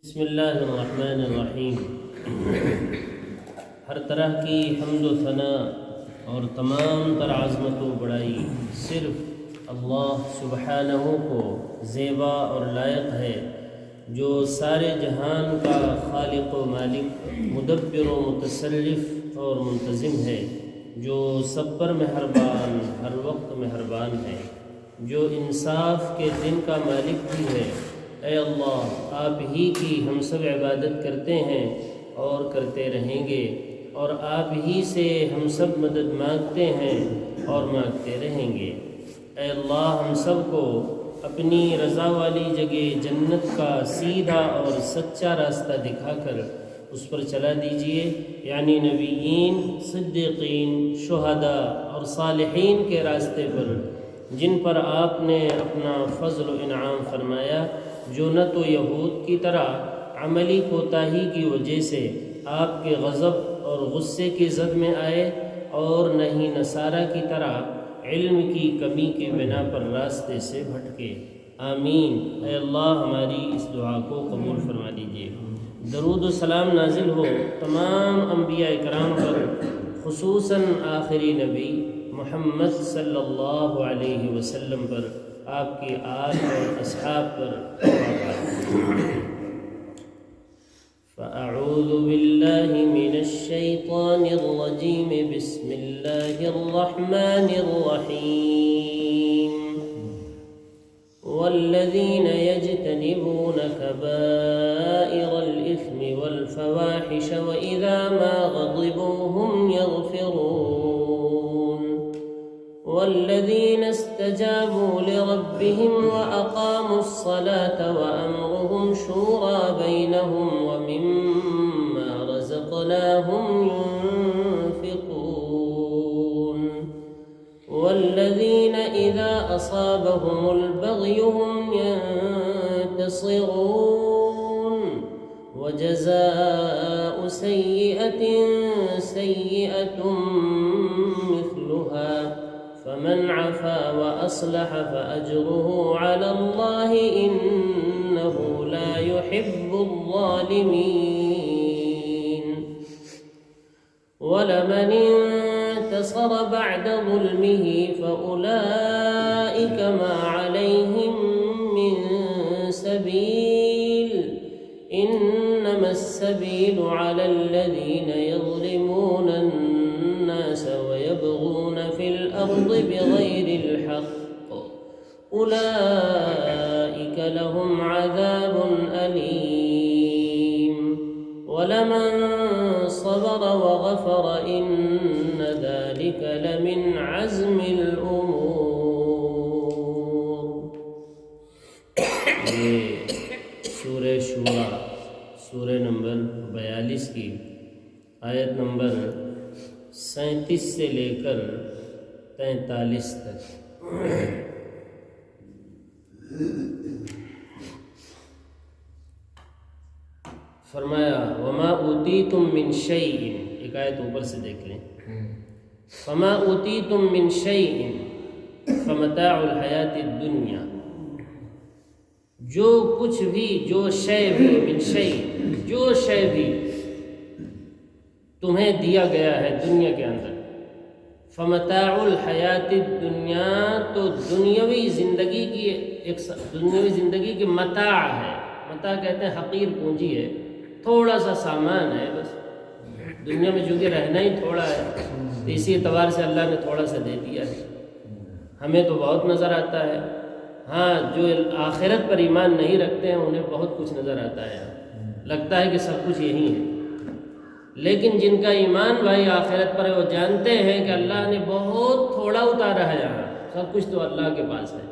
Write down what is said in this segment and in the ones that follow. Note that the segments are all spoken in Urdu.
بسم اللہ الرحمن الرحیم۔ ہر طرح کی حمد و ثناء اور تمام تر عظمت و بڑائی صرف اللہ سبحانہ کو زیبا اور لائق ہے، جو سارے جہان کا خالق و مالک، مدبر و متصرف اور منتظم ہے، جو سب پر مہربان، ہر وقت مہربان ہے، جو انصاف کے دن کا مالک بھی ہے۔ اے اللہ، آپ ہی کی ہم سب عبادت کرتے ہیں اور کرتے رہیں گے، اور آپ ہی سے ہم سب مدد مانگتے ہیں اور مانگتے رہیں گے۔ اے اللہ، ہم سب کو اپنی رضا والی جگہ جنت کا سیدھا اور سچا راستہ دکھا کر اس پر چلا دیجئے، یعنی نبیین، صدیقین، شہداء اور صالحین کے راستے پر، جن پر آپ نے اپنا فضل و انعام فرمایا، جو نہ تو یہود کی طرح عملی کوتاہی کی وجہ سے آپ کے غضب اور غصے کی زد میں آئے، اور نہ ہی نصارہ کی طرح علم کی کمی کی بنا پر راستے سے بھٹکے۔ آمین۔ اے اللہ، ہماری اس دعا کو قبول فرما دیجیے۔ درود و سلام نازل ہو تمام انبیاء اکرام پر، خصوصاً آخری نبی محمد صلی اللہ علیہ وسلم پر، آپ کی آل اور اصحاب پر۔ فأعوذ باللہ من الشیطان الرجیم، بسم اللہ الرحمن الرحیم۔ والذین یجتنبون کبائر الإثم والفواحش وإذا ما غضبوا هم يغفرون۔ والذین استجابوا لربهم وأقاموا الصلاة وأمرهم شورى بينهم ومما رزقناهم ينفقون۔ والذین إذا أصابهم البغي هم ينتصرون۔ وجزاء سيئة سيئة مثلها، فمن عفا وأصلح فأجره على الله إنه لا يحب الظالمين۔ ولمن انتصر بعد ظلمه فأولئك ما عليهم من سبيل، إنما السبيل على الذين يظلمون الناس ويبغون في الأرض بغير الحق، أولئك لهم عذاب أليم۔ ولمن صبر وغفر إن ذلك لمن عزم الأمور۔ یہ سورہ شورى، سورہ نمبر 42 کی آیت نمبر 37 سے لے کر 43 تک۔ فرمایا وما اوتیتم من شیء، ایک آیت اوپر سے دیکھ لیں، فما اوتیتم من شیء فمتاع الحیات الدنیا، جو کچھ بھی، جو شے بھی، من شیء، جو شے بھی تمہیں دیا گیا ہے دنیا کے اندر، فمتاع الحیات الدنیا، تو دنیاوی زندگی کی متاع ہے۔ متاع کہتے ہیں حقیر پونجی ہے، تھوڑا سا سامان ہے بس۔ دنیا میں چونکہ رہنا ہی تھوڑا ہے، تو اسی اعتبار سے اللہ نے تھوڑا سا دے دیا ہے۔ ہمیں تو بہت نظر آتا ہے، ہاں جو آخرت پر ایمان نہیں رکھتے ہیں انہیں بہت کچھ نظر آتا ہے، لگتا ہے کہ سب کچھ یہی ہے۔ لیکن جن کا ایمان بھائی آخرت پر ہے، وہ جانتے ہیں کہ اللہ نے بہت تھوڑا اتارا ہے یہاں، سب کچھ تو اللہ کے پاس ہے۔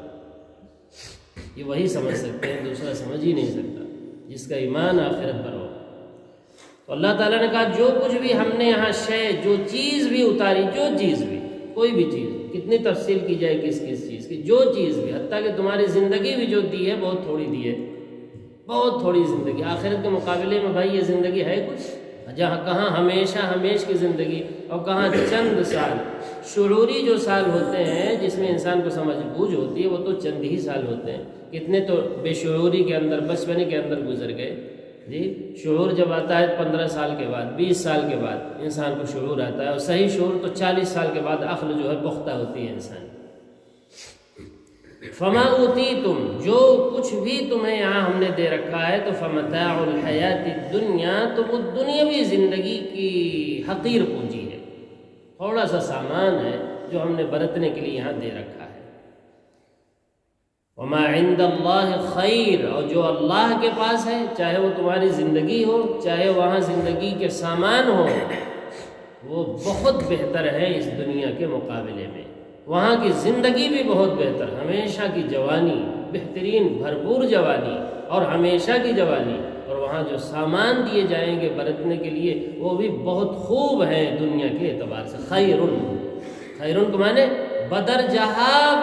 یہ وہی سمجھ سکتے ہیں، دوسرا سمجھ ہی نہیں سکتا، جس کا ایمان آخرت پر ہو۔ تو اللہ تعالیٰ نے کہا جو کچھ بھی ہم نے یہاں شے، جو چیز بھی اتاری، جو چیز بھی، کوئی بھی چیز، کتنی تفصیل کی جائے کس چیز کی، جو چیز بھی، حتیٰ کہ تمہاری زندگی بھی جو دی ہے بہت تھوڑی دی ہے، بہت تھوڑی زندگی۔ آخرت کے مقابلے میں بھائی یہ زندگی ہے کچھ، جہاں کہاں ہمیشہ ہمیش کی زندگی، اور کہاں چند سال، شعوری جو سال ہوتے ہیں جس میں انسان کو سمجھ بوجھ ہوتی ہے، وہ تو چند ہی سال ہوتے ہیں، کتنے تو بے شعوری کے اندر، بچپنے کے اندر گزر گئے۔ جی شعور جب آتا ہے 15 سال کے بعد 20 سال کے بعد انسان کو شعور آتا ہے، اور صحیح شعور تو 40 سال کے بعد عقل جو ہے پختہ ہوتی ہے انسان۔ فما اوتیتم، جو کچھ بھی تمہیں یہاں ہم نے دے رکھا ہے، تو فمتاع الحیات الدنیا، تو وہ دنیاوی زندگی کی حقیر پونجی ہے، تھوڑا سا سامان ہے جو ہم نے برتنے کے لیے یہاں دے رکھا ہے۔ وما عند اللہ خیر، اور جو اللہ کے پاس ہے، چاہے وہ تمہاری زندگی ہو، چاہے وہاں زندگی کے سامان ہو، وہ بہت بہتر ہے اس دنیا کے مقابلے میں۔ وہاں کی زندگی بھی بہت بہتر، ہمیشہ کی جوانی، بہترین بھرپور جوانی اور ہمیشہ کی جوانی، اور وہاں جو سامان دیے جائیں گے برتنے کے لیے وہ بھی بہت خوب ہیں دنیا کے اعتبار سے۔ خیرن، خیرن کو معنی بدرجہ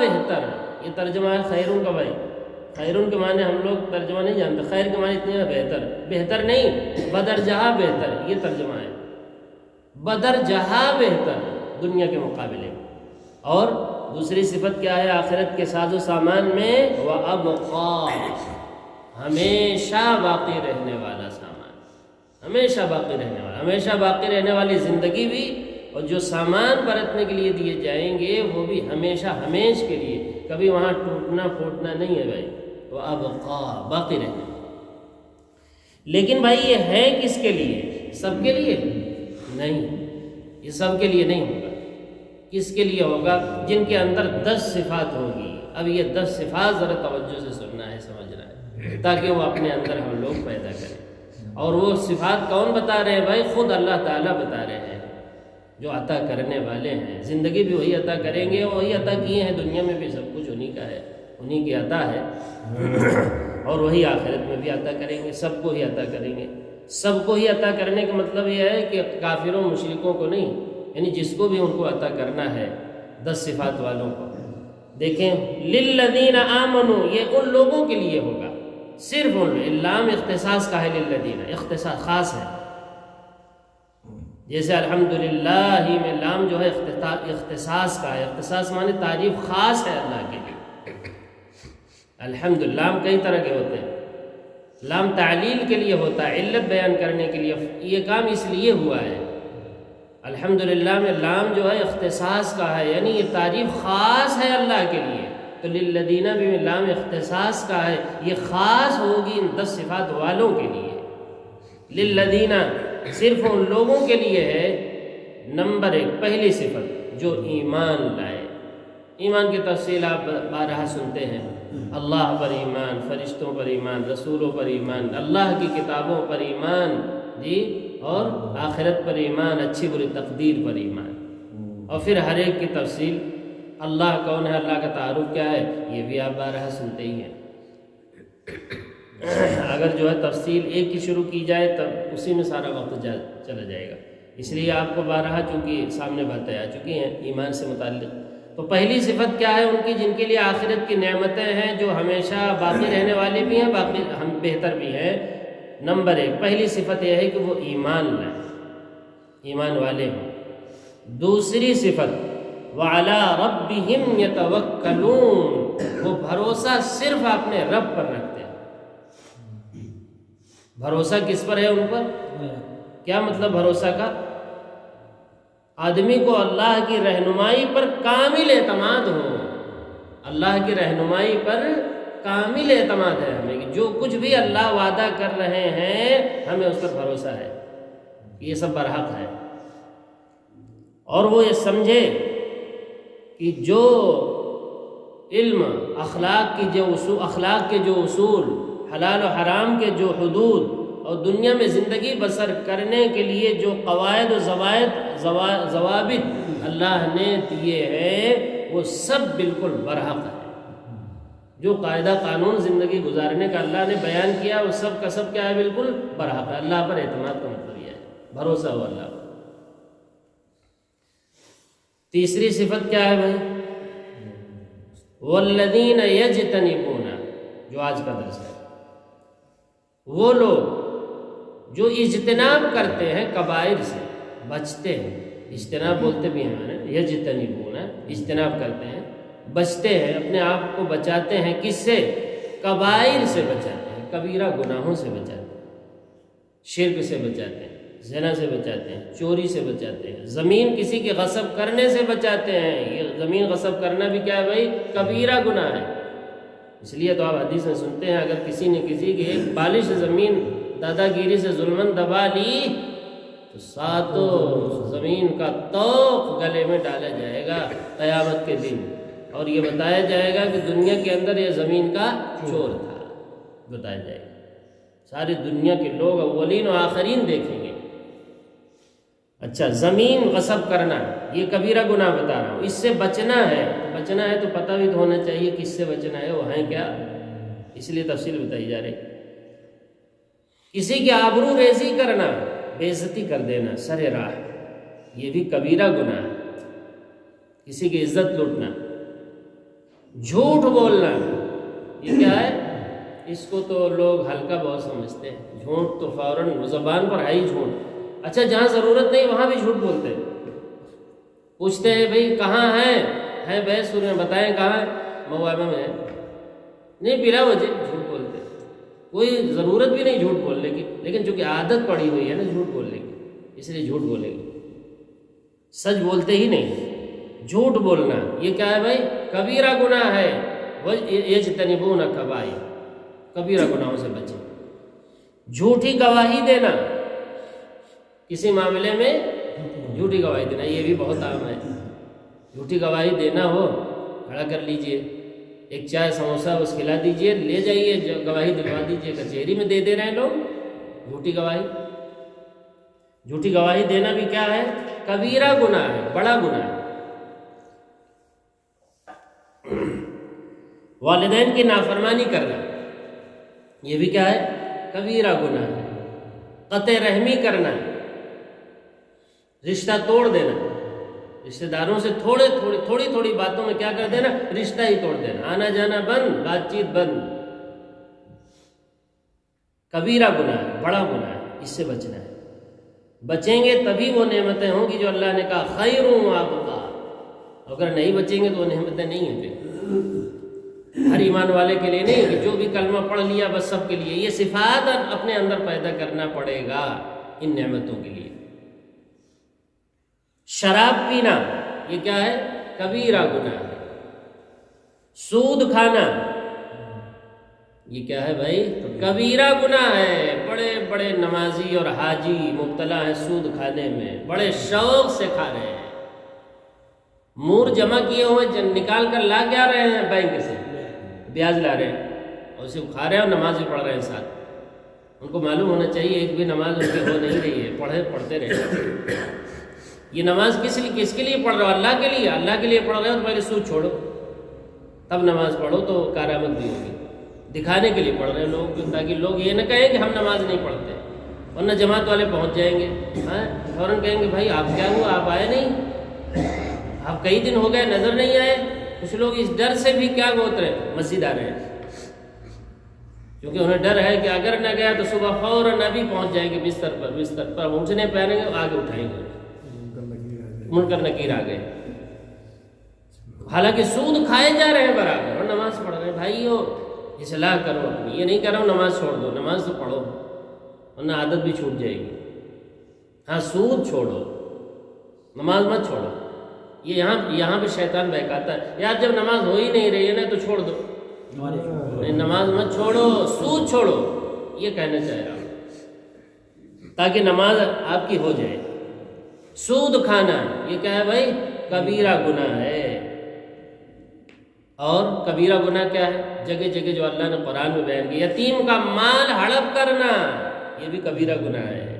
بہتر، یہ ترجمہ ہے خیرن کا بھائی۔ خیرن کے معنی ہم لوگ ترجمہ نہیں جانتے، خیر کے معنی اتنے بہتر، بہتر نہیں، بدرجہ بہتر، یہ ترجمہ ہے، بدرجہ بہتر دنیا کے مقابلے میں۔ اور دوسری صفت کیا ہے آخرت کے ساز و سامان میں؟ وَأَبْقَى، ہمیشہ باقی رہنے والا سامان، ہمیشہ باقی رہنے والا، ہمیشہ باقی رہنے والی زندگی بھی، اور جو سامان برتنے کے لیے دیے جائیں گے وہ بھی ہمیشہ ہمیش کے لیے، کبھی وہاں ٹوٹنا پھوٹنا نہیں ہے بھائی، وَأَبْقَى، باقی رہنے۔ لیکن بھائی یہ ہے کس کے لیے؟ سب کے لیے نہیں، یہ سب کے لیے نہیں ہوگا۔ کس کے لیے ہوگا؟ جن کے اندر 10 صفات ہوگی۔ اب یہ 10 صفات ذرا توجہ سے سننا ہے، سمجھنا ہے، تاکہ وہ اپنے اندر ہم لوگ پیدا کریں۔ اور وہ صفات کون بتا رہے ہیں بھائی؟ خود اللہ تعالیٰ بتا رہے ہیں، جو عطا کرنے والے ہیں۔ زندگی بھی وہی عطا کریں گے، وہی عطا کیے ہیں، دنیا میں بھی سب کچھ انہی کا ہے، انہی کی عطا ہے، اور وہی آخرت میں بھی عطا کریں گے، سب کو ہی عطا کریں گے۔ سب کو ہی عطا کرنے کا مطلب یہ ہے کہ کافروں مشرکوں کو نہیں، یعنی جس کو بھی ان کو عطا کرنا ہے 10 صفات والوں کو۔ دیکھیں للذین آمنوا، یہ ان لوگوں کے لیے ہوگا، صرف ان، لام اختصاص کا ہے، للذین اختصاص خاص ہے، جیسے الحمدللہ ہی میں لام جو ہے اختصاص کا ہے، اختصاص معنی تعریف خاص ہے اللہ کے لیے۔ الحمدللہ لام کئی طرح کے ہوتے ہیں، لام تعلیل کے لیے ہوتا ہے، علت بیان کرنے کے لیے، یہ کام اس لیے ہوا ہے۔ الحمدللہ میں لام جو ہے اختصاص کا ہے، یعنی یہ تعریف خاص ہے اللہ کے لیے، تو للذین بھی لام اختصاص کا ہے، یہ خاص ہوگی ان 10 صفات والوں کے لیے۔ للذین صرف ان لوگوں کے لیے ہے۔ نمبر 1 پہلی صفت جو ایمان لائے۔ ایمان کی تفصیل آپ بارہا سنتے ہیں، اللہ پر ایمان، فرشتوں پر ایمان، رسولوں پر ایمان، اللہ کی کتابوں پر ایمان، جی، اور آخرت پر ایمان، اچھی بری تقدیر پر ایمان، اور پھر ہر ایک کی تفصیل، اللہ کون ہے، اللہ کا تعارف کیا ہے، یہ بھی آپ بارہا سنتے ہی ہیں۔ اگر جو ہے تفصیل ایک کی شروع کی جائے تب اسی میں سارا وقت چلا جائے گا، اس لیے آپ کو بارہا چونکہ سامنے باتیں آ چکی ہیں ایمان سے متعلق۔ تو پہلی صفت کیا ہے ان کی؟ جن کے لیے آخرت کی نعمتیں ہیں، جو ہمیشہ باقی رہنے والے بھی ہیں، باقی ہم بہتر بھی ہیں۔ نمبر 1 پہلی صفت یہ ہے کہ وہ ایمان لائیں، ایمان والے ہوں۔ دوسری صفت وَعَلَىٰ رَبِّهِمْ يَتَوَكَّلُونَ، وہ بھروسہ صرف اپنے رب پر رکھتے ہیں۔ بھروسہ کس پر ہے ان پر؟ کیا مطلب بھروسہ کا؟ آدمی کو اللہ کی رہنمائی پر کامل اعتماد ہو، اللہ کی رہنمائی پر کامل اعتماد ہے ہمیں، کہ جو کچھ بھی اللہ وعدہ کر رہے ہیں ہمیں اس پر بھروسہ ہے، یہ سب برحق ہے۔ اور وہ یہ سمجھے کہ جو علم، اخلاق کے جو اصول، حلال و حرام کے جو حدود، اور دنیا میں زندگی بسر کرنے کے لیے جو قواعد و ضوابط اللہ نے دیے ہیں، وہ سب بالکل برحق ہے۔ جو قاعدہ قانون زندگی گزارنے کا اللہ نے بیان کیا، وہ سب کا سب کیا ہے؟ بالکل برحق ہے۔ اللہ پر اعتماد کا مطلب یہ ہے، بھروسہ ہو اللہ پر۔ تیسری صفت کیا ہے بھائی؟ والذین یجتنبون، جو آج کا درس ہے، وہ لوگ جو اجتناب کرتے ہیں، کبائر سے بچتے ہیں، اجتناب بولتے بھی ہیں، یجتنبون اجتناب کرتے ہیں، بچتے ہیں، اپنے آپ کو بچاتے ہیں، کس سے؟ کبائر سے بچاتے ہیں، کبیرہ گناہوں سے بچاتے ہیں۔ شرک سے بچاتے ہیں، زنا سے بچاتے ہیں، چوری سے بچاتے ہیں، زمین کسی کی غصب کرنے سے بچاتے ہیں۔ یہ زمین غصب کرنا بھی کیا ہے بھائی؟ کبیرہ گناہ ہے۔ اس لیے تو آپ حدیث میں سنتے ہیں اگر کسی نے کسی کی ایک بالش زمین دادا گیری سے ظلمن دبا لی تو 7 زمین کا طوق گلے میں ڈالا جائے گا قیامت کے دن، اور یہ بتایا جائے گا کہ دنیا کے اندر یہ زمین کا چور تھا، بتایا جائے گا۔ ساری دنیا کے لوگ اولین و آخرین دیکھیں گے۔ اچھا، زمین غصب کرنا یہ کبیرہ گناہ بتا رہا ہوں، اس سے بچنا ہے تو پتہ بھی تو ہونا چاہیے کس سے بچنا ہے، وہ ہیں کیا، اس لیے تفصیل بتائی جا رہی۔ کسی کی آبرو ریزی کرنا، بے عزتی کر دینا سر راہ، یہ بھی کبیرہ گناہ ہے۔ کسی کی عزت لوٹنا، جھوٹ بولنا، یہ کیا ہے؟ اس کو تو لوگ ہلکا بہت سمجھتے ہیں، جھوٹ تو فوراً زبان پر ہے ہی جھوٹ۔ اچھا، جہاں ضرورت نہیں وہاں بھی جھوٹ بولتے ہیں۔ پوچھتے ہیں بھئی کہاں ہیں بحث میں، بتائیں کہاں ہے؟ موابہ میں ہے، نہیں بلا وجہ جھوٹ بولتے ہیں۔ کوئی ضرورت بھی نہیں جھوٹ بولنے کی، لیکن چونکہ عادت پڑی ہوئی ہے نا جھوٹ بولنے کی، اس لیے جھوٹ بولیں گے، سچ بولتے ہی نہیں۔ جھوٹ بولنا یہ کیا ہے بھائی؟ کبیرہ گناہ ہے۔ یجتنبون الکبائر، کبیرہ گناہوں سے بچیں۔ جھوٹی گواہی دینا، کسی معاملے میں جھوٹی گواہی دینا یہ بھی بہت عام ہے۔ جھوٹی گواہی دینا ہو، کھڑا کر لیجئے، ایک چائے سموسہ اس کھلا دیجئے، لے جائیے گواہی دلوا دیجئے، کچہری میں دے رہے ہیں لوگ جھوٹی گواہی۔ جھوٹی گواہی دینا بھی کیا ہے؟ کبیرہ گناہ ہے، بڑا گناہ ہے۔ والدین کی نافرمانی کرنا یہ بھی کیا ہے؟ کبیرہ گناہ ہے۔ قطع رحمی کرنا، رشتہ توڑ دینا، رشتہ داروں سے تھوڑی تھوڑی باتوں میں کیا کر دینا؟ رشتہ ہی توڑ دینا، آنا جانا بند، بات چیت بند، کبیرہ گناہ ہے، بڑا گناہ ہے، اس سے بچنا ہے۔ بچیں گے تبھی وہ نعمتیں ہوں گی جو اللہ نے کہا خیر و ابقا۔ اگر نہیں بچیں گے تو وہ نعمتیں نہیں ہیں پھر، ہر ایمان والے کے لیے نہیں کہ جو بھی کلمہ پڑھ لیا بس سب کے لیے۔ یہ صفات اپنے اندر پیدا کرنا پڑے گا ان نعمتوں کے لیے۔ شراب پینا یہ کیا ہے؟ کبیرہ گناہ ہے۔ سود کھانا یہ کیا ہے بھائی؟ کبیرہ گناہ ہے۔ بڑے بڑے نمازی اور حاجی مبتلا ہیں سود کھانے میں، بڑے شوق سے کھا رہے ہیں، مور جمع کیے ہوئے نکال کر لا کے آ رہے ہیں بینک سے، بیاج لا رہے ہیں اور اسے کھا رہے ہیں اور نماز بھی پڑھ رہے ہیں ساتھ۔ ان کو معلوم ہونا چاہیے ایک بھی نماز ان کی ہو نہیں رہی ہے، پڑھتے رہے۔ یہ نماز کس کے لیے پڑھ رہے ہو؟ اللہ کے لیے۔ اللہ کے لیے پڑھ رہے ہو تو پہلے سود چھوڑو، تب نماز پڑھو تو کارآمد بھی ہوگی۔ دکھانے کے لیے پڑھ رہے ہیں لوگ کو، تاکہ لوگ یہ نہ کہیں کہ ہم نماز نہیں پڑھتے، ورنہ جماعت والے پہنچ جائیں گے، فوراً کہیں گے بھائی آپ کیا ہوا، آپ آئے نہیں، آپ کئی دن ہو گئے نظر نہیں آئے۔ کچھ لوگ اس ڈر سے بھی کیا گوت رہے ہیں، مسجد آ رہے ہیں، کیونکہ انہیں ڈر ہے کہ اگر نہ گیا تو صبح فوراً ابھی پہنچ جائیں گے بستر پر اٹھنے پہنیں گے، آگے اٹھائیں گے، منکر نکیر آ گئے۔ حالانکہ سود کھائے جا رہے ہیں برابر اور نماز پڑھ رہے ہیں۔ بھائیو اصلاح کرو اپنی، یہ نہیں کر رہا ہوں نماز چھوڑ دو، نماز تو پڑھو ورنہ عادت بھی چھوٹ جائے گی۔ ہاں سود چھوڑو، نماز مت چھوڑو۔ یہ یہاں پہ شیطان بہکاتا ہے، یار جب نماز ہو ہی نہیں رہی ہے نا تو چھوڑ دو، نماز مت چھوڑو، سود چھوڑو، یہ کہنا چاہ رہا ہوں تاکہ نماز آپ کی ہو جائے۔ سود کھانا یہ کیا ہے بھائی؟ کبیرہ گناہ ہے۔ اور کبیرہ گناہ کیا ہے؟ جگہ جگہ جو اللہ نے قرآن میں بیان کیا، یتیم کا مال ہڑپ کرنا یہ بھی کبیرہ گناہ ہے۔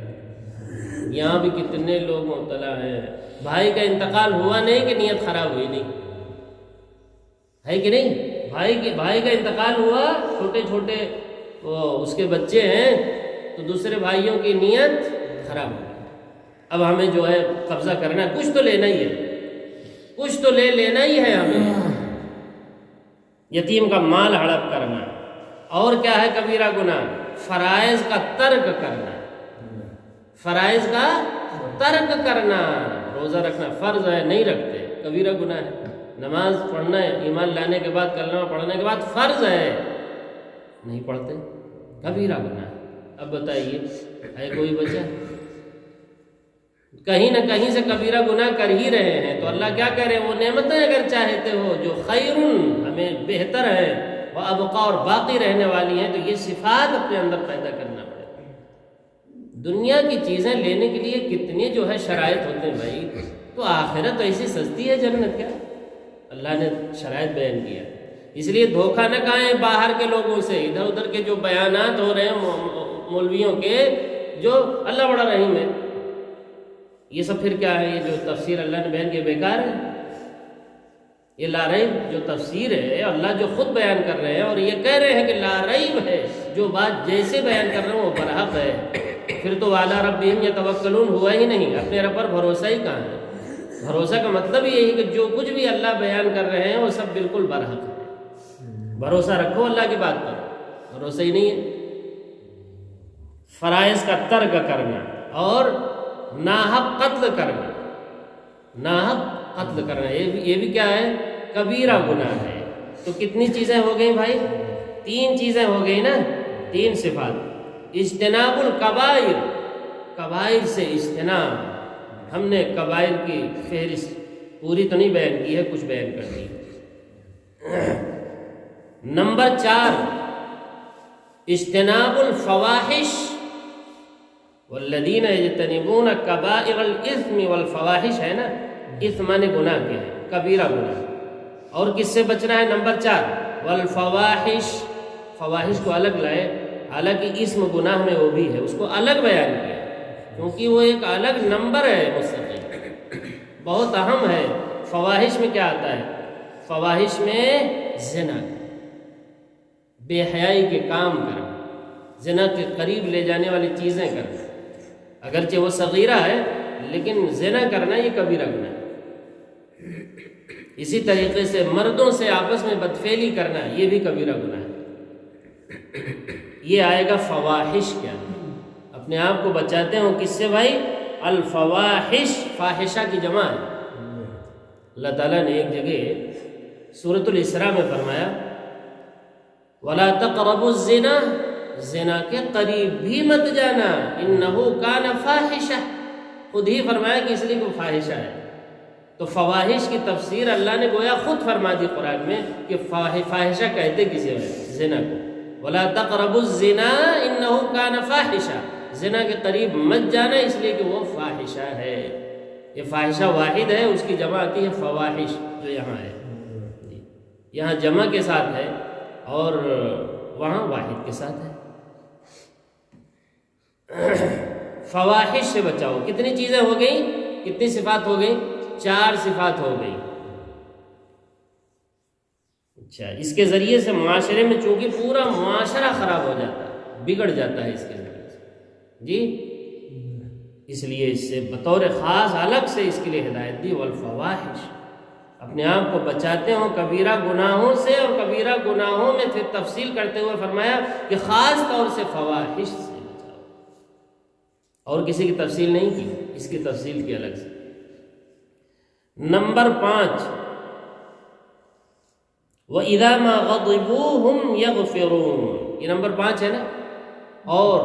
یہاں بھی کتنے لوگ مبتلا ہیں۔ بھائی کا انتقال ہوا نہیں کہ نیت خراب ہوئی نہیں ہے کہ نہیں؟ بھائی کا انتقال ہوا، چھوٹے چھوٹے اس کے بچے ہیں تو دوسرے بھائیوں کی نیت خراب ہو گئی۔ اب ہمیں جو ہے قبضہ کرنا ہے، کچھ تو لینا ہی ہے، کچھ تو لینا ہی ہے ہمیں۔ یتیم کا مال ہڑپ کرنا۔ اور کیا ہے کبیرہ گناہ؟ فرائض کا ترک کرنا، فرائض کا ترک کرنا۔ روزہ رکھنا فرض ہے، نہیں رکھتے، کبیرہ گناہ ہے۔ نماز پڑھنا ہے ایمان لانے کے بعد، کلمہ پڑھنے کے بعد فرض ہے، نہیں پڑھتے، کبیرہ گناہ ہے۔ اب بتائیے ہے کوئی بچہ؟ کہیں نہ کہیں سے کبیرہ گناہ کر ہی رہے ہیں، تو اللہ کیا کہہ رہے ہیں؟ وہ نعمتیں اگر چاہتے ہو جو خیرن ہمیں بہتر ہے، وہ ابقا اور باقی رہنے والی ہیں، تو یہ صفات اپنے اندر پیدا کرنا پڑے گا۔ دنیا کی چیزیں لینے کے لیے کتنے جو ہے شرائط ہوتے ہیں بھائی، تو آخرت ایسی سستی ہے جنت کیا؟ اللہ نے شرائط بیان کیا، اس لیے دھوکہ نہ کھائیں باہر کے لوگوں سے، ادھر ادھر کے جو بیانات ہو رہے ہیں مولویوں کے، جو اللہ بڑا رحیم ہے، یہ سب پھر کیا ہے؟ یہ جو تفسیر اللہ نے بیان کی بیکار ہے، یہ لا ریب جو تفسیر ہے اللہ جو خود بیان کر رہے ہیں، اور یہ کہہ رہے ہیں کہ لا ریب ہے، جو بات جیسے بیان کر رہے ہیں وہ برحق ہے، پھر تو وعلی ربہم یتوکلون ہوا ہی نہیں، اپنے رب پر بھروسہ ہی کہاں ہے؟ بھروسہ کا مطلب یہی ہے کہ جو کچھ بھی اللہ بیان کر رہے ہیں وہ سب بالکل برحق ہے، بھروسہ رکھو اللہ کی بات پر، بھروسہ ہی نہیں ہے۔ فرائض کا ترک کرنا اور ناحق قتل کرنا، ناحق قتل کرنا یہ بھی کیا ہے؟ کبیرہ گناہ ہے۔ تو کتنی چیزیں ہو گئی بھائی؟ 3 چیزیں ہو گئی نا، 3 صفات۔ اجتناب الکبائر، کبائر سے اجتناب، ہم نے کبائر کی فہرست پوری تو نہیں بیان کی ہے، کچھ بیان کر دی۔ نمبر 4 اجتناب الفواحش، والذین یجتنبون کبائر الاثم والفواحش، ہے نا، اثم مانے گناہ کے ہے، کبیرہ گناہ، اور کس سے بچنا ہے؟ نمبر 4 والفواحش، فواحش کو الگ لائے، حالانکہ اسم گناہ میں وہ بھی ہے، اس کو الگ بیان کیا کیونکہ وہ ایک الگ نمبر ہے مستقل، بہت اہم ہے۔ فواحش میں کیا آتا ہے؟ فواحش میں زنا، بے حیائی کے کام کرنا، زنا کے قریب لے جانے والی چیزیں کرنا، اگرچہ وہ صغیرہ ہے لیکن زنا کرنا یہ کبیرہ گناہ ہے۔ اسی طریقے سے مردوں سے آپس میں بدفعلی کرنا یہ بھی کبیرہ گناہ ہے۔ یہ آئے گا فواحش کے اندر۔ اپنے آپ کو بچاتے ہوں کس سے بھائی؟ الفواحش، فاحشہ کی جمع ہے۔ اللہ تعالیٰ نے ایک جگہ سورۃ الاسراء میں فرمایا وَلَا تَقْرَبُوا الزِّنَا، زنا کے قریب بھی مت جانا، اِنَّهُ كَانَ فَاحِشَةً، خود ہی فرمایا کہ اس لیے وہ فاحشہ ہے۔ تو فواحش کی تفسیر اللہ نے گویا خود فرما دی قرآن میں کہ فاحشہ کہتے کسے ہیں؟ زنا کو۔ وَلَا تَقْرَبُوا الزِّنَا إِنَّهُ كَانَ فَاحِشَةً، زنا کے قریب مت جانا اس لیے کہ وہ فاحشہ ہے۔ یہ فاحشہ واحد ہے، اس کی جمع آتی ہے فواحش، جو یہاں ہے، یہاں جمع کے ساتھ ہے اور وہاں واحد کے ساتھ ہے۔ فواحش سے بچاؤ۔ کتنی چیزیں ہو گئیں؟ کتنی صفات ہو گئیں؟ 4 صفات ہو گئی۔ اچھا، اس کے ذریعے سے معاشرے میں چونکہ پورا معاشرہ خراب ہو جاتا ہے، بگڑ جاتا ہے اس کے ذریعے سے جی، اس لیے اس سے بطور خاص الگ سے اس کے لیے ہدایت دی، والفواحش، اپنے آپ کو بچاتے ہوں کبیرہ گناہوں سے، اور کبیرہ گناہوں میں پھر تفصیل کرتے ہوئے فرمایا کہ خاص طور سے فواحش سے بچاؤ، اور کسی کی تفصیل نہیں کی، اس کی تفصیل کی الگ سے۔ نمبر 5 وَإِذَا مَا غَضِبُوا هُمْ يَغْفِرُونَ، یہ نمبر 5 ہے نا۔ اور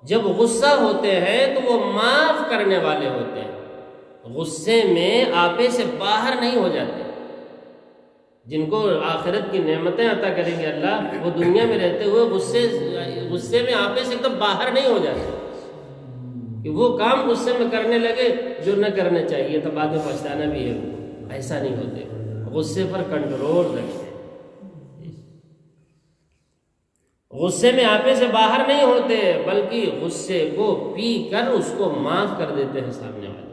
جب غصہ ہوتے ہیں تو وہ معاف کرنے والے ہوتے ہیں، غصے میں آپے سے باہر نہیں ہو جاتے۔ جن کو آخرت کی نعمتیں عطا کریں گے اللہ، وہ دنیا میں رہتے ہوئے غصے میں آپے سے ایک دم باہر نہیں ہو جاتے کہ وہ کام غصے میں کرنے لگے جو نہ کرنا چاہیے تو بعد میں پچھتانا بھی ہے، ایسا نہیں ہوتے، غصے پر کنٹرول رکھتے، غصے میں آپے سے باہر نہیں ہوتے، بلکہ غصے کو پی کر اس کو معاف کر دیتے ہیں۔ سامنے والے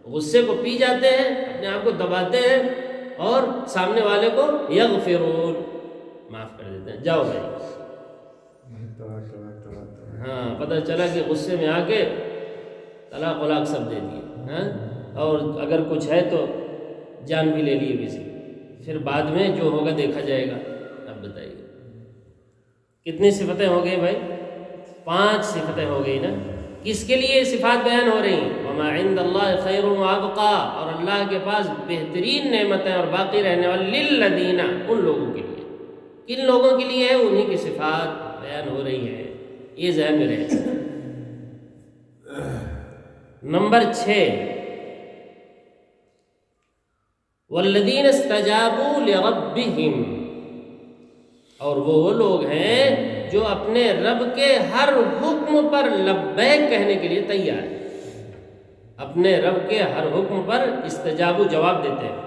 غصے کو پی جاتے ہیں، اپنے آپ کو دباتے ہیں، اور سامنے والے کو یغفرون، معاف کر دیتے ہیں۔ جاؤ بھائی، ہاں، پتہ چلا کہ غصے میں آ کے طلاق ولاق سب دے دیے، ہاں، اور اگر کچھ ہے تو جان بھی لے لیے کسی، پھر بعد میں جو ہوگا دیکھا جائے گا۔ اب بتائیے کتنی صفتیں ہو گئی بھائی؟ 5 صفتیں ہو گئی نا۔ کس کے لیے صفات بیان ہو رہی ہیں؟ وَمَا عِندَ اللَّهِ خَيْرٌ وَأَبْقَىٰ، اور اللہ کے پاس بہترین نعمتیں اور باقی رہنے والے، لِلَّذِينَ، ان لوگوں کے لیے۔ کن لوگوں کے لیے ہے؟ انہی کی صفات بیان ہو رہی ہیں۔ یہ ذہن میں رہے. نمبر 6 والذین استجابوا لربہم، اور وہ لوگ ہیں جو اپنے رب کے ہر حکم پر لبیک کہنے کے لیے تیار ہیں. اپنے رب کے ہر حکم پر استجابو جواب دیتے ہیں.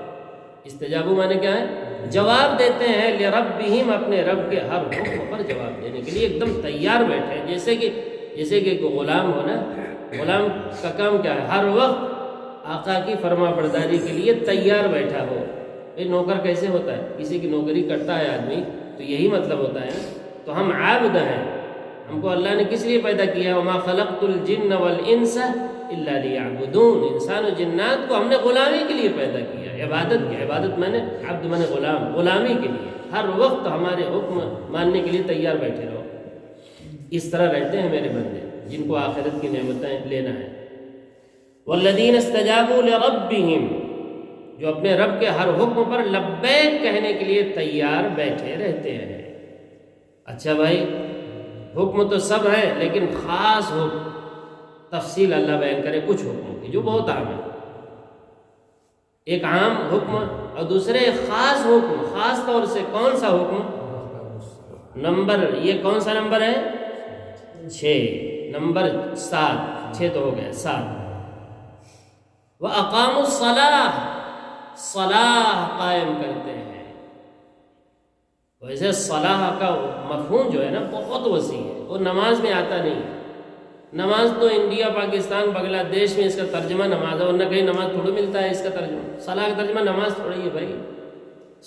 استجابو معنی کیا ہے؟ جواب دیتے ہیں. لربہم، اپنے رب کے ہر حکم پر جواب دینے کے لیے ایک دم تیار بیٹھے ہیں. جیسے کہ کوئی غلام ہو نا، غلام کا کام کیا ہے؟ ہر وقت آقا کی فرما برداری کے لیے تیار بیٹھا ہو. نوکر کیسے ہوتا ہے؟ کسی کی نوکری کرتا ہے آدمی تو یہی مطلب ہوتا ہے. تو ہم عابد ہیں، ہم کو اللہ نے کس لیے پیدا کیا؟ وما خلقت الجن والانس الا لیعبدون. انسان و جنات کو ہم نے غلامی کے لیے پیدا کیا. عبادت کی، عبادت میں نے عبد میں نے غلام، غلامی کے لیے. ہر وقت ہمارے حکم ماننے کے لیے تیار بیٹھے رہو. اس طرح رہتے ہیں میرے بندے جن کو آخرت کی نعمتیں لینا ہے. والذین استجابوا لربہم، جو اپنے رب کے ہر حکم پر لبیک کہنے کے لیے تیار بیٹھے رہتے ہیں. اچھا بھائی، حکم تو سب ہیں لیکن خاص حکم، تفصیل اللہ بیان کرے کچھ حکموں کی جو بہت عام ہے. ایک عام حکم اور دوسرے خاص حکم. خاص طور سے کون سا حکم؟ یہ کون سا نمبر ہے؟ 6. نمبر 7. 6 تو ہو گیا، 7. وَأَقَامُوا الصَّلَاةَ، صلاح قائم کرتے ہیں. ویسے صلاح کا مفہوم جو ہے نا بہت وسیع ہے، وہ نماز میں آتا نہیں. نماز تو انڈیا، پاکستان، بنگلہ دیش میں اس کا ترجمہ نماز ہے، ورنہ کہیں نماز تھوڑی ملتا ہے اس کا ترجمہ. صلاح کا ترجمہ نماز تھوڑی ہے بھائی.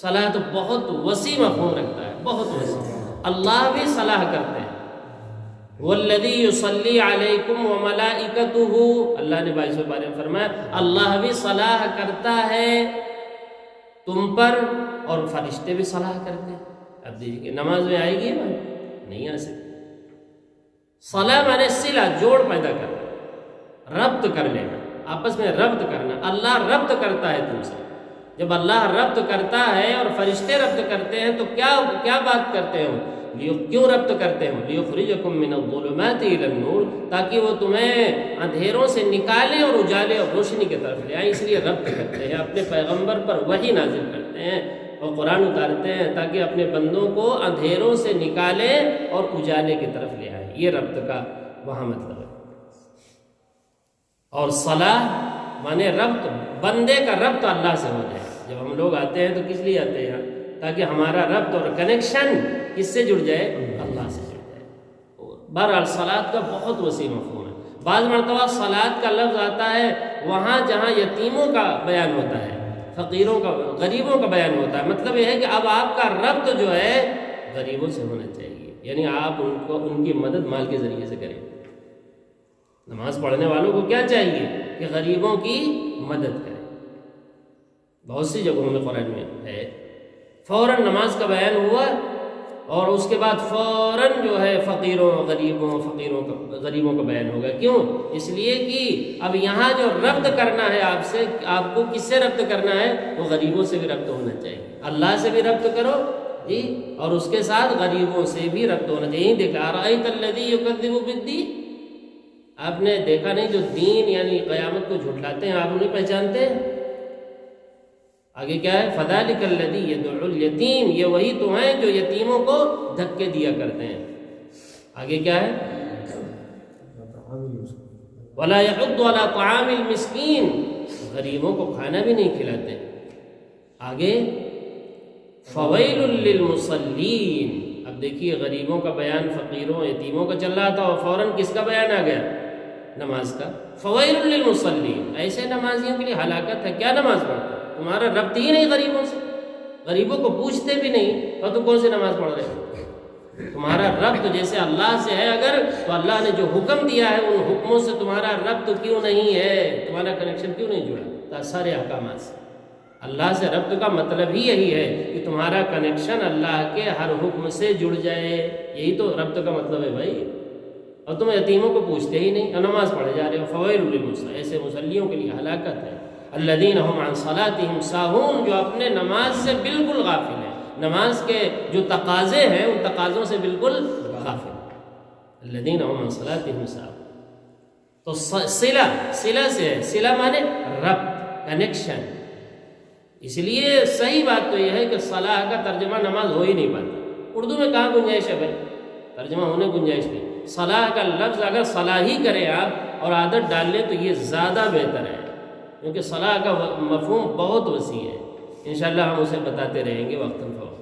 صلاح تو بہت وسیع مفہوم رکھتا ہے، بہت وسیع. اللہ بھی صلاح کرتے ہیں. والذی یصلی علیکم وملائکتہ، اللہ نے 22 بارے میں فرمایا اللہ بھی صلاح کرتا ہے تم پر اور فرشتے بھی صلاح کرتے ہیں. اب دیکھیے نماز میں آئے گی بھائی؟ نہیں آ سکتی. صلاح مانے صلہ، جوڑ پیدا کرنا، ربط کر لینا، آپس میں ربط کرنا. اللہ ربط کرتا ہے تم سے. جب اللہ ربط کرتا ہے اور فرشتے ربط کرتے ہیں تو کیا بات کرتے ہو؟ کیوں ربط کرتے ہو؟ لیخرجکم من الظلمات الی النور، تاکہ وہ تمہیں اندھیروں سے نکالے اور اجالے اور روشنی کی طرف لے آئیں. اس لیے ربط کرتے ہیں. اپنے پیغمبر پر وحی نازل کرتے ہیں اور قرآن اتارتے ہیں تاکہ اپنے بندوں کو اندھیروں سے نکالے اور اجالے کی طرف لے آئے. یہ ربط کا وہاں مطلب ہے. اور صلاح مانے ربط، بندے کا ربط اللہ سے ہو جائے. جب ہم لوگ آتے ہیں تو کس لیے آتے ہیں؟ تاکہ ہمارا ربط اور کنیکشن کس سے جڑ جائے؟ اللہ سے جڑ جائے. بہرحال صلاۃ کا بہت وسیع مفہوم ہے. بعض مرتبہ صلاۃ کا لفظ آتا ہے وہاں جہاں یتیموں کا بیان ہوتا ہے، فقیروں کا، غریبوں کا بیان ہوتا ہے. مطلب یہ ہے کہ اب آپ کا ربط جو ہے غریبوں سے ہونا چاہیے، یعنی آپ ان کی مدد مال کے ذریعے سے کریں. نماز پڑھنے والوں کو کیا چاہیے؟ کہ غریبوں کی مدد کریں. بہت سی جگہوں میں قرآن میں ہے. فوراً نماز کا بیان ہوا اور اس کے بعد فوراً جو ہے فقیروں غریبوں کا بیان ہوگا. کیوں؟ اس لیے کہ اب یہاں جو ربط کرنا ہے آپ سے، آپ کو کس سے ربط کرنا ہے؟ وہ غریبوں سے بھی ربط ہونا چاہیے. اللہ سے بھی ربط کرو جی، اور اس کے ساتھ غریبوں سے بھی ربط ہونا چاہیے. دیکھا ارأیت الذی یکذب بالدین، آپ نے دیکھا نہیں جو دین یعنی قیامت کو جھٹلاتے ہیں، آپ انہیں پہچانتے ہیں؟ آگے کیا ہے؟ فذلک الذی یدعو الیتیم، یہ وہی تو ہیں جو یتیموں کو دھکے دیا کرتے ہیں. آگے کیا ہے؟ ولا یحض علی طعام المسکین، غریبوں کو کھانا بھی نہیں کھلاتے. آگے فویل للمصلین. اب دیکھیے غریبوں کا بیان فقیروں یتیموں کا چل رہا تھا اور فوراً کس کا بیان آ گیا؟ نماز کا. فویل للمصلین، ایسے نمازیوں کے لیے ہلاکت ہے. کیا نماز پڑھتا؟ تمہارا ربط ہی نہیں غریبوں سے، غریبوں کو پوچھتے بھی نہیں اور تم کون سی نماز پڑھ رہے ہو؟ تمہارا ربط جیسے اللہ سے ہے اگر، تو اللہ نے جو حکم دیا ہے ان حکموں سے تمہارا ربط کیوں نہیں ہے؟ تمہارا کنیکشن کیوں نہیں جڑا سارے احکامات سے؟ اللہ سے ربط کا مطلب ہی یہی ہے کہ تمہارا کنیکشن اللہ کے ہر حکم سے جڑ جائے. یہی تو ربط کا مطلب ہے بھائی. اور تم یتیموں کو پوچھتے ہی نہیں اور نماز پڑھے جا رہے ہو. فویل للمصلین، ایسے مصلیوں کے لیے ہلاکت ہے. الذین هم عن صلاتهم ساہون، جو اپنے نماز سے بالکل غافل ہیں. نماز کے جو تقاضے ہیں ان تقاضوں سے بالکل غافل ہیں. الذین هم عن صلاتهم ساہون. تو صلہ سے ہے، صلہ مانے ربط، کنیکشن. اس لیے صحیح بات تو یہ ہے کہ صلاح کا ترجمہ نماز ہو ہی نہیں پاتا. اردو میں کہاں گنجائش ہے بھائی؟ ترجمہ ہونے گنجائش نہیں. صلاح کا لفظ اگر صلاح ہی کریں آپ اور عادت ڈال لیں تو یہ زیادہ بہتر ہے، کیونکہ صلاح کا مفہوم بہت وسیع ہے. انشاءاللہ ہم اسے بتاتے رہیں گے وقتاً فوقتاً.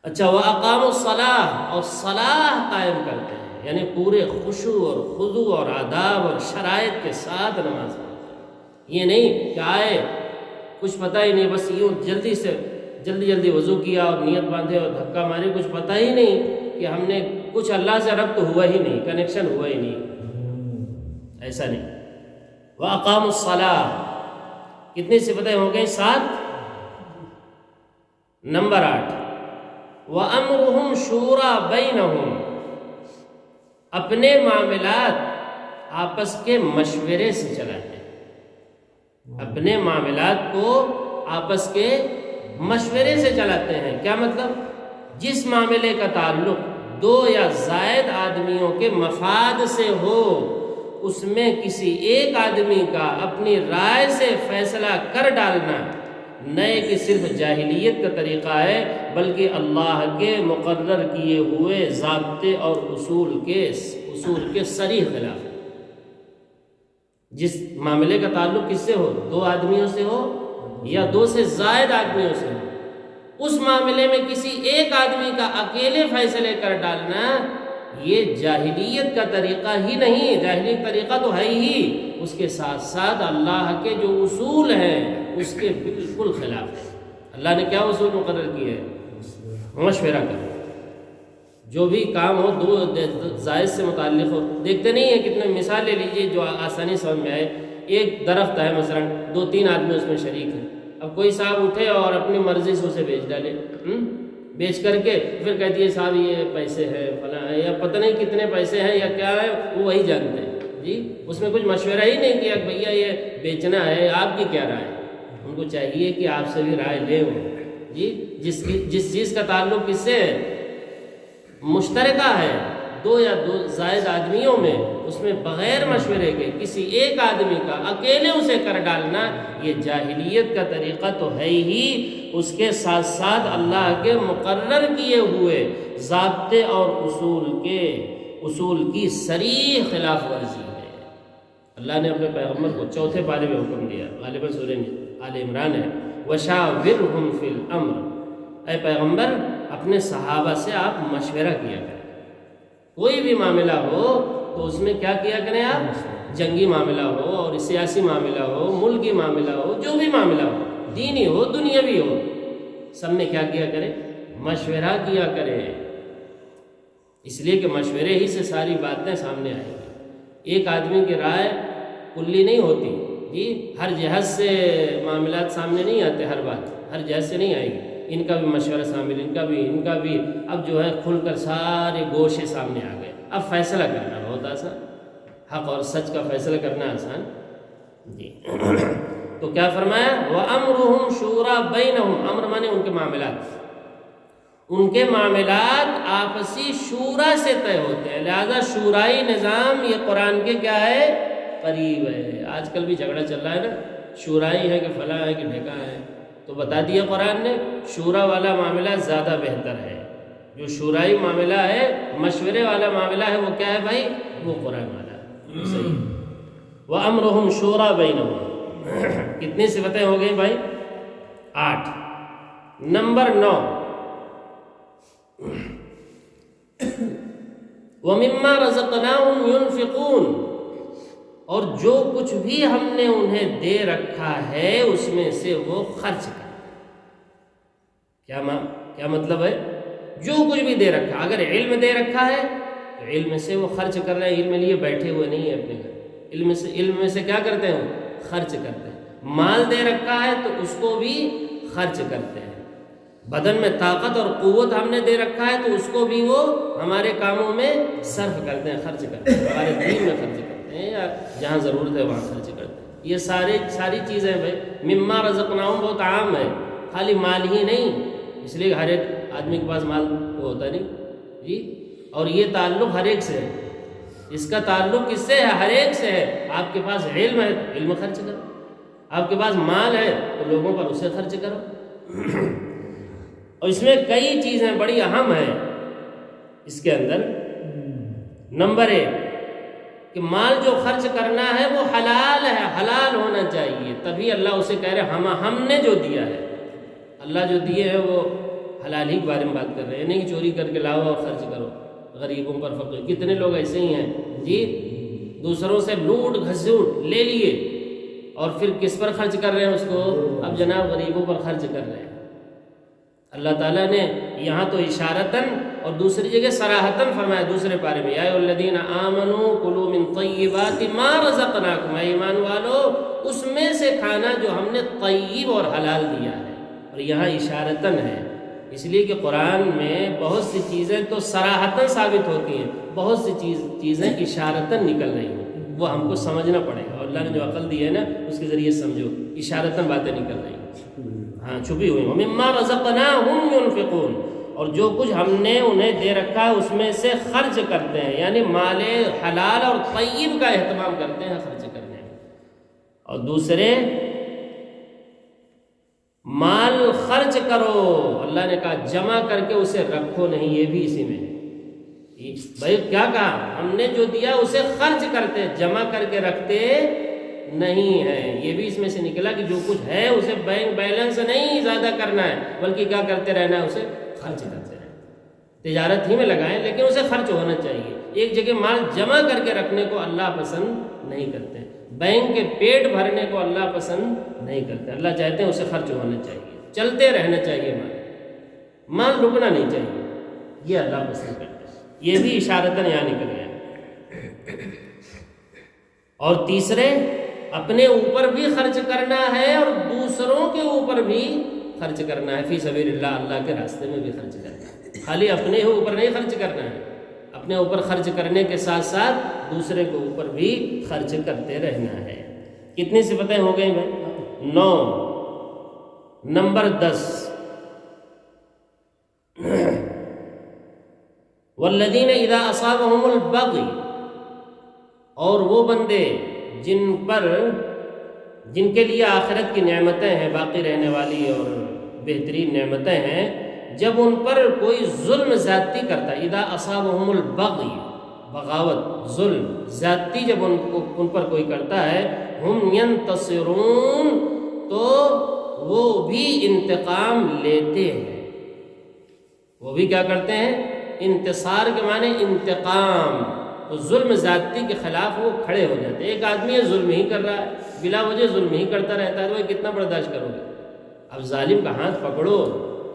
اچھا، وَأَقَامُوا الصَّلَاةَ، اور صلاح قائم کرتے ہیں، یعنی پورے خشوع اور خضوع اور آداب اور شرائط کے ساتھ نماز پڑھتے ہیں. یہ نہیں کہ آئے کچھ پتہ ہی نہیں، بس یوں جلدی وضو کیا اور نیت باندھے اور دھکا ماری، کچھ پتہ ہی نہیں کہ ہم نے کچھ اللہ سے ربط ہوا ہی نہیں، کنیکشن ہوا ہی نہیں. ایسا نہیں. وَأَقَامُوا الصَّلَاةَ، کتنی صفتیں ہو گئیں؟ 7. نمبر 8، وَأَمْرُهُمْ شُورَىٰ بَيْنَهُمْ، اپنے معاملات آپس کے مشورے سے چلاتے ہیں. اپنے معاملات کو آپس کے مشورے سے چلاتے ہیں. کیا مطلب؟ جس معاملے کا تعلق 2 یا زائد آدمیوں کے مفاد سے ہو، اس میں کسی ایک آدمی کا اپنی رائے سے فیصلہ کر ڈالنا نئے کہ صرف جاہلیت کا طریقہ ہے، بلکہ اللہ کے مقرر کیے ہوئے ضابطے اور اصول کے صریح خلاف ہے. جس معاملے کا تعلق کس سے ہو، 2 آدمیوں سے ہو یا 2 سے زائد آدمیوں سے ہو، اس معاملے میں کسی ایک آدمی کا اکیلے فیصلے کر ڈالنا یہ جاہلیت کا طریقہ ہی نہیں. جاہلیت طریقہ تو ہے ہی، اس کے ساتھ ساتھ اللہ کے جو اصول ہیں اس کے بالکل خلاف ہے. اللہ نے کیا اصول مقرر کیے ہیں؟ مشورہ کرو. جو بھی کام ہو 2 زائد سے متعلق ہو. دیکھتے نہیں ہیں کتنے مثال لے لیجیے جو آسانی سمجھ میں آئے. ایک درخت ہے مثلا، 2-3 آدمی اس میں شریک ہیں. اب کوئی صاحب اٹھے اور اپنی مرضی سے اسے بیچ ڈالے، بیچ کر کے پھر کہتی ہے صاحب یہ پیسے ہیں فلاں ہے، یا پتہ نہیں کتنے پیسے ہیں یا کیا ہے، وہ وہی جانتے ہیں جی. اس میں کچھ مشورہ ہی نہیں کیا کہ بھیا یہ بیچنا ہے، آپ کی کیا رائے؟ ان کو چاہیے کہ آپ سے بھی رائے لیں وہ جی. جس چیز کا تعلق کس سے مشترکہ ہے 2 یا 2 زائد آدمیوں میں، اس میں بغیر مشورے کے کسی ایک آدمی کا اکیلے اسے کر ڈالنا یہ جاہلیت کا طریقہ تو ہے ہی، اس کے ساتھ ساتھ اللہ کے مقرر کیے ہوئے ضابطے اور اصول کی صریح خلاف ورزی ہے. اللہ نے اپنے پیغمبر کو 4 پارے میں حکم دیا، غالباً سورہ آل عمران ہے، وَشَاوِرْهُمْ فِي الْأَمْرِ، اے پیغمبر اپنے صحابہ سے آپ مشورہ کیا کریں. کوئی بھی معاملہ ہو تو اس میں کیا کیا کریں آپ؟ جنگی معاملہ ہو اور سیاسی معاملہ ہو، ملکی معاملہ ہو، جو بھی معاملہ ہو، دینی ہو دنیاوی ہو، سب میں کیا کیا کریں؟ مشورہ کیا کریں. اس لیے کہ مشورے ہی سے ساری باتیں سامنے آئیں گی. ایک آدمی کی رائے کلی نہیں ہوتی جی، ہر جہت سے معاملات سامنے نہیں آتے، ہر بات ہر جہت سے نہیں آئے گی. ان کا بھی مشورہ شامل، ان کا بھی اب جو ہے کھل کر سارے گوشے سامنے آ گئے. اب فیصلہ کرنا بہت آسان، حق اور سچ کا فیصلہ کرنا آسان جی. تو کیا فرمایا؟ وَأَمْرُهُمْ شُورَىٰ بَيْنَهُمْ، امر مانے ان کے معاملات، ان کے معاملات آپسی شورا سے طے ہوتے ہیں. لہذا شورائی نظام یہ قرآن کے کیا ہے؟ قریب ہے. آج کل بھی جھگڑا چل رہا ہے نا، شورائی ہے کہ فلاں ہے کہ ڈھکا ہے، تو بتا دیا قرآن نے شورا والا معاملہ زیادہ بہتر ہے. جو شورائی معاملہ ہے، مشورے والا معاملہ ہے، وہ کیا ہے بھائی؟ وہ قرآن والا ہے. صحیح. وَأَمْرُهُمْ شُورَىٰ بَيْنَهُمْ، کتنی صفتیں ہو گئی بھائی؟ 8. نمبر 9، وَمِمَّا رَزَقْنَاهُمْ يُنْفِقُونَ، اور جو کچھ بھی ہم نے انہیں دے رکھا ہے اس میں سے وہ خرچ کرتے ہیں. کیا مطلب ہے؟ جو کچھ بھی دے رکھا، اگر علم دے رکھا ہے تو علم سے وہ خرچ کر رہے ہیں. علم لیے بیٹھے ہوئے نہیں ہیں اپنے گھر، علم میں سے کیا کرتے ہیں؟ خرچ کرتے ہیں. مال دے رکھا ہے تو اس کو بھی خرچ کرتے ہیں. بدن میں طاقت اور قوت ہم نے دے رکھا ہے تو اس کو بھی وہ ہمارے کاموں میں صرف کرتے ہیں، خرچ کرتے ہیں. ہمارے دین میں خرچ کرتے ہیں یا جہاں ضرورت ہے وہاں خرچ کرتے ہیں. یہ ساری چیزیں بھائی مما رزقناہم بہت عام ہے، خالی مال ہی نہیں. اس لیے ہر ایک آدمی کے پاس مال تو ہوتا نہیں جی. اور یہ تعلق ہر ایک سے ہے، اس کا تعلق کس سے ہے؟ ہر ایک سے ہے۔ آپ کے پاس علم ہے تو علم خرچ کرو، آپ کے پاس مال ہے تو لوگوں پر اسے خرچ کرو۔ اور اس میں کئی چیزیں بڑی اہم ہیں اس کے اندر۔ نمبر 1 کہ مال جو خرچ کرنا ہے وہ حلال ہے، حلال ہونا چاہیے، تبھی اللہ اسے کہہ رہے ہم نے جو دیا ہے، اللہ جو دیے ہیں وہ حلال ہی کے بارے میں بات کر رہے ہیں، نہیں کہ چوری کر کے لاؤ اور خرچ کرو غریبوں پر فقیر۔ کتنے لوگ ایسے ہی ہیں جی، دوسروں سے لوٹ گھسوٹ لے لیے اور پھر کس پر خرچ کر رہے ہیں اس کو؟ اب جناب غریبوں پر خرچ کر رہے ہیں۔ اللہ تعالیٰ نے یہاں تو اشارتاً اور دوسری جگہ صراحتاً فرمایا دوسرے پارے میں، یا ایھا الذین آمنوا کلوا من طیبات ما رزقناکم، اے ایمان والو اس میں سے کھانا جو ہم نے طیب اور حلال دیا ہے۔ اور یہاں اشارتاً ہے، اس لیے کہ قرآن میں بہت سی چیزیں تو صراحتاً ثابت ہوتی ہیں، بہت سی چیزیں اشارتاً نکل رہی ہیں، وہ ہم کو سمجھنا پڑے گا، اور اللہ نے جو عقل دی ہے نا اس کے ذریعے سمجھو، اشارتاً باتیں نکل رہی ہیں، ہاں چھپی ہوئی۔ وَمِمَّا رَزَقْنَاهُمْ يُنْفِقُونَ، اور جو کچھ ہم نے انہیں دے رکھا ہے اس میں سے خرچ کرتے ہیں، یعنی مال حلال اور طیب کا اہتمام کرتے ہیں خرچ کرنے میں۔ اور دوسرے مال خرچ کرو، اللہ نے کہا جمع کر کے اسے رکھو نہیں، یہ بھی اسی میں بھائی کیا کہا؟ ہم نے جو دیا اسے خرچ کرتے، جمع کر کے رکھتے نہیں ہے۔ یہ بھی اس میں سے نکلا کہ جو کچھ ہے اسے بینک بیلنس نہیں زیادہ کرنا ہے، بلکہ کیا کرتے رہنا ہے؟ اسے خرچ کرتے رہنا، تجارت ہی میں لگائیں لیکن اسے خرچ ہونا چاہیے۔ ایک جگہ مال جمع کر کے رکھنے کو اللہ پسند نہیں کرتے، بینک کے پیٹ بھرنے کو اللہ پسند نہیں کرتے، اللہ چاہتے ہیں اسے خرچ ہونا چاہیے، چلتے رہنا چاہیے، مال رکنا نہیں چاہیے، یہ اللہ پسند کرتے ہیں۔ یہ بھی اشارتاً یہاں نکل گیا۔ اور تیسرے اپنے اوپر بھی خرچ کرنا ہے اور دوسروں کے اوپر بھی خرچ کرنا ہے، فی سبیل اللہ، اللہ کے راستے میں بھی خرچ کرنا ہے، خالی اپنے ہی اوپر نہیں خرچ کرنا ہے، اپنے اوپر خرچ کرنے کے ساتھ ساتھ دوسرے کے اوپر بھی خرچ کرتے رہنا ہے۔ کتنی صفتیں ہو گئی بھائی؟ 9۔ نمبر 10، والذین اذا اصابهم البغی، اور وہ بندے جن کے لیے آخرت کی نعمتیں ہیں، باقی رہنے والی اور بہترین نعمتیں ہیں، جب ان پر کوئی ظلم زیادتی کرتا ہے، اذا اصابهم البغی، بغاوت، ظلم، زیادتی جب ان پر کوئی کرتا ہے، ہم ینتصرون، تو وہ بھی انتقام لیتے ہیں۔ وہ بھی کیا کرتے ہیں؟ انتصار کے معنی انتقام، تو ظلم زیادتی کے خلاف وہ کھڑے ہو جاتے ہیں۔ ایک آدمی ظلم ہی کر رہا ہے، بلا وجہ ظلم ہی کرتا رہتا ہے، تو وہ کتنا برداشت کرو گے؟ اب ظالم کا ہاتھ پکڑو،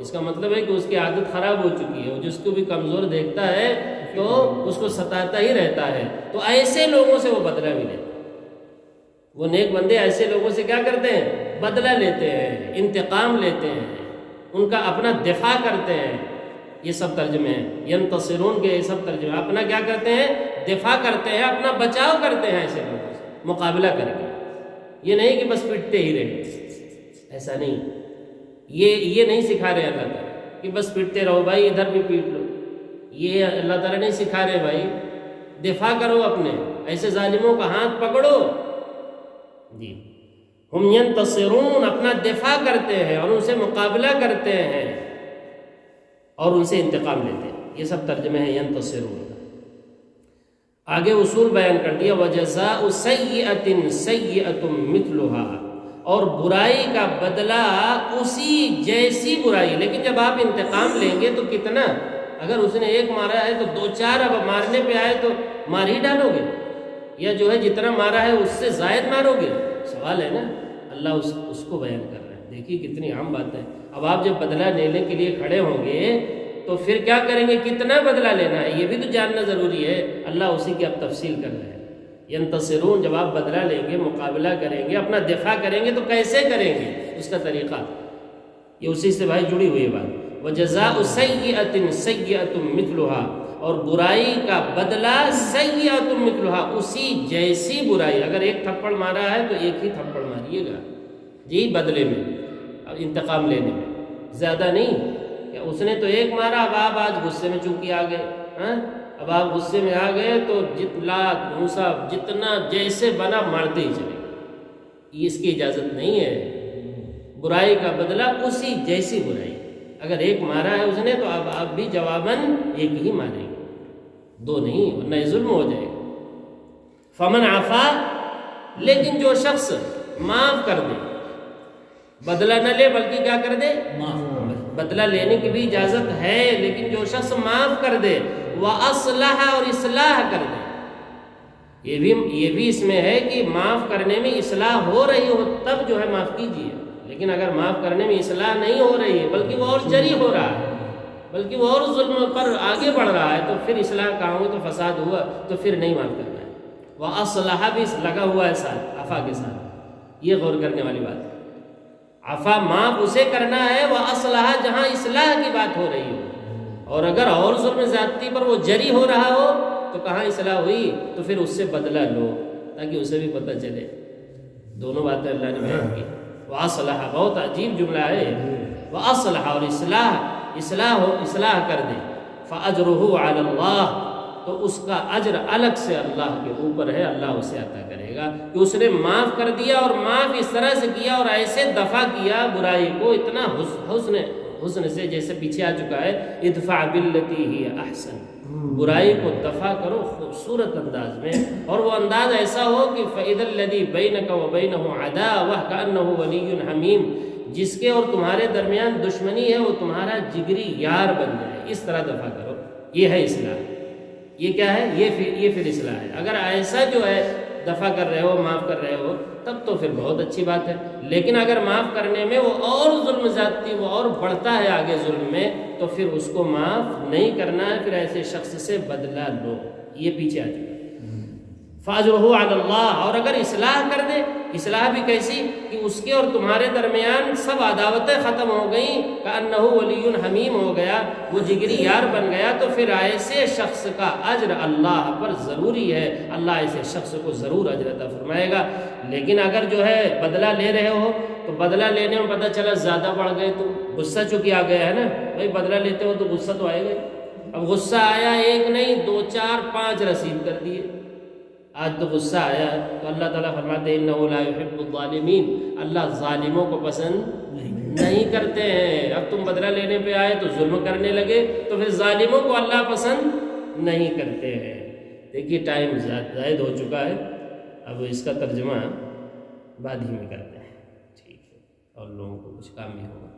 اس کا مطلب ہے کہ اس کی عادت خراب ہو چکی ہے، وہ جس کو بھی کمزور دیکھتا ہے تو اس کو ستاتا ہی رہتا ہے، تو ایسے لوگوں سے وہ بدلہ بھی لیتا ہے۔ وہ نیک بندے ایسے لوگوں سے کیا کرتے ہیں؟ بدلہ لیتے ہیں، انتقام لیتے ہیں، ان کا اپنا دفاع کرتے ہیں۔ یہ سب ترجمے ہیں، ینتصرون کے یہ سب ترجمے، اپنا کیا کرتے ہیں؟ دفاع کرتے ہیں، اپنا بچاؤ کرتے ہیں ایسے لوگوں سے مقابلہ کر کے۔ یہ نہیں کہ بس پٹتے ہی رہے، ایسا نہیں، یہ نہیں سکھا رہے اللہ تعالیٰ کہ بس پٹتے رہو بھائی، ادھر بھی پیٹ لو، یہ اللہ تعالیٰ نہیں سکھا رہے بھائی، دفاع کرو اپنے، ایسے ظالموں کا ہاتھ پکڑو جی۔ ہم ینتصرون، اپنا دفاع کرتے ہیں اور ان سے مقابلہ کرتے ہیں اور ان سے انتقام لیتے ہیں۔ یہ سب ترجمے ہیں ینتصرون۔ آگے اصول بیان کر دیا، وَجَزَاءُ سَيِّئَةٍ سَيِّئَةٌ مِثْلُهَا، اور برائی کا بدلہ اسی جیسی برائی، لیکن جب آپ انتقام لیں گے تو کتنا؟ اگر اس نے ایک مارا ہے تو 2-4 اب مارنے پہ آئے تو مار ہی ڈالو گے، یا جو ہے جتنا مارا ہے اس سے زائد مارو گے؟ سوال ہے نا، اللہ اس کو بیان کر رہا ہے۔ دیکھیے کتنی عام بات ہے۔ اب آپ جب بدلہ لینے کے لیے کھڑے ہوں گے تو پھر کیا کریں گے؟ کتنا بدلہ لینا ہے یہ بھی تو جاننا ضروری ہے۔ اللہ اسی کی اب تفصیل کر رہے ہیں۔ ینتصرون، جب آپ بدلہ لیں گے، مقابلہ کریں گے، اپنا دفاع کریں گے تو کیسے کریں گے؟ اس کا طریقہ یہ اسی سے بھائی جڑی ہوئی بات۔ وَجَزَاءُ سَيِّئَةٍ سَيِّئَةٌ مِثْلُهَا، اور برائی کا بدلہ سَيِّئَةٌ مِثْلُهَا، اسی جیسی برائی۔ اگر ایک تھپڑ مارا ہے تو ایک ہی تھپڑ ماریے گا جی بدلے میں، اب انتقام لینے میں، زیادہ نہیں کہ اس نے تو ایک مارا، اب آپ آج غصے میں چونکہ آ گئے، اب آپ غصے میں آ گئے تو موسیٰ جتنا جیسے بنا مارتے ہی چلے، یہ اس کی اجازت نہیں ہے۔ برائی کا بدلہ اسی جیسی برائی، اگر ایک مارا ہے اس نے تو اب آپ بھی جواباً ایک ہی ماریں گے، دو نہیں، ورنہ یہ ظلم ہو جائے گا۔ فمن عفا، لیکن جو شخص معاف کر دے، بدلہ نہ لے بلکہ کیا کر دے، بدلہ لینے کی بھی اجازت ہے، لیکن جو شخص معاف کر دے وَأَصْلَحَ، اور اصلاح کر دے، یہ بھی اس میں ہے کہ معاف کرنے میں اصلاح ہو رہی ہو تب جو ہے معاف کیجیے، لیکن اگر معاف کرنے میں اصلاح نہیں ہو رہی ہے بلکہ وہ اور جری ہو رہا ہے، بلکہ وہ اور ظلم پر آگے بڑھ رہا ہے، تو پھر اصلاح کہاں ہو، تو فساد ہوا، تو پھر نہیں معاف کرنا ہے۔ وَأَصْلَحَ بھی لگا ہوا ہے ساتھ عفا کے ساتھ، یہ غور کرنے والی بات ہے۔ عفا معاف اسے کرنا ہے وَأَصْلَحَ جہاں اصلاح کی بات ہو رہی ہو، اور اگر اور ظلم زیادتی پر وہ جری ہو رہا ہو تو کہاں اصلاح ہوئی، تو پھر اس سے بدلہ لو تاکہ اسے بھی پتہ چلے۔ دونوں باتیں اللہ نے بیان کی۔ وَأَصْلَحَ بہت عجیب جملہ ہے، وَأَصْلَحَ، اور اصلاح کر دے، فَأَجْرُهُ عَلَى اللَّهِ، تو اس کا اجر الگ سے اللہ کے اوپر ہے، اللہ اسے عطا کرے گا کہ اس نے معاف کر دیا، اور معاف اس طرح سے کیا اور ایسے دفع کیا برائی کو، اتنا حسن سے، جیسے پیچھے آ چکا ہے ادفع باللتی ہی احسن، برائی کو دفع کرو خوبصورت انداز میں، اور وہ انداز ایسا ہو کہ فَإِذَا الَّذِي بَيْنَكَ وَبَيْنَهُ عَدَاوَةٌ كَأَنَّهُ وَلِيٌّ حَمِيمٌ، جس کے اور تمہارے درمیان دشمنی ہے وہ تمہارا جگری یار بن جائے، اس طرح دفع کرو۔ یہ ہے اصلاح، یہ کیا ہے، یہ پھر اصلاح ہے۔ اگر ایسا جو ہے دفع کر رہے ہو، معاف کر رہے ہو، تب تو پھر بہت اچھی بات ہے، لیکن اگر معاف کرنے میں وہ اور ظلم زیادتی، وہ اور بڑھتا ہے آگے ظلم میں، تو پھر اس کو معاف نہیں کرنا ہے، پھر ایسے شخص سے بدلہ لو، یہ پیچھے آ چکا۔ فَأَجْرُهُ عَلَى اللَّهِ، اور اگر اصلاح کر دے، اصلاح بھی کیسی کہ اس کے اور تمہارے درمیان سب عداوتیں ختم ہو گئیں، كَأَنَّهُ وَلِيٌّ حَمِيمٌ ہو گیا، وہ جگری یار بن گیا، تو پھر ایسے شخص کا اجر اللہ پر ضروری ہے، اللہ ایسے شخص کو ضرور اجر عطا فرمائے گا۔ لیکن اگر جو ہے بدلہ لے رہے ہو تو بدلہ لینے میں پتہ چلا زیادہ بڑھ گئے تو غصہ چونکہ آ گیا ہے نا، بھائی بدلہ لیتے ہو تو غصہ تو آئے گا، اب غصہ آیا ایک نہیں 2 4 5 رسید کر دیے، آج تو غصہ آیا تو اللہ تعالیٰ فرماتے ہیں انہ لا یحب الظالمین، اللہ ظالموں کو پسند نہیں کرتے ہیں۔ اب تم بدلہ لینے پہ آئے تو ظلم کرنے لگے، تو پھر ظالموں کو اللہ پسند نہیں کرتے ہیں۔ دیکھیے ٹائم زائد ہو چکا ہے، اب اس کا ترجمہ بعد ہی میں کرتے ہیں، ٹھیک ہے، اور لوگوں کو کچھ کام بھی ہوگا۔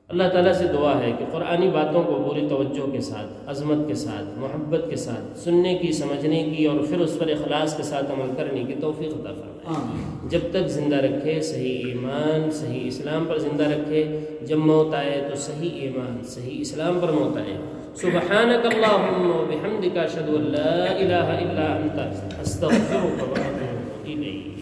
اللہ تعالیٰ سے دعا ہے کہ قرآنی باتوں کو پوری توجہ کے ساتھ، عظمت کے ساتھ، محبت کے ساتھ سننے کی، سمجھنے کی، اور پھر اس پر اخلاص کے ساتھ عمل کرنے کی توفیق عطا فرمائے۔ جب تک زندہ رکھے صحیح ایمان، صحیح اسلام پر زندہ رکھے، جب موت آئے تو صحیح ایمان، صحیح اسلام پر موت آئے۔ سبحانک اللہم و بحمدک اشہد ان لا الہ الا انت استغفرک و اتوب الیک۔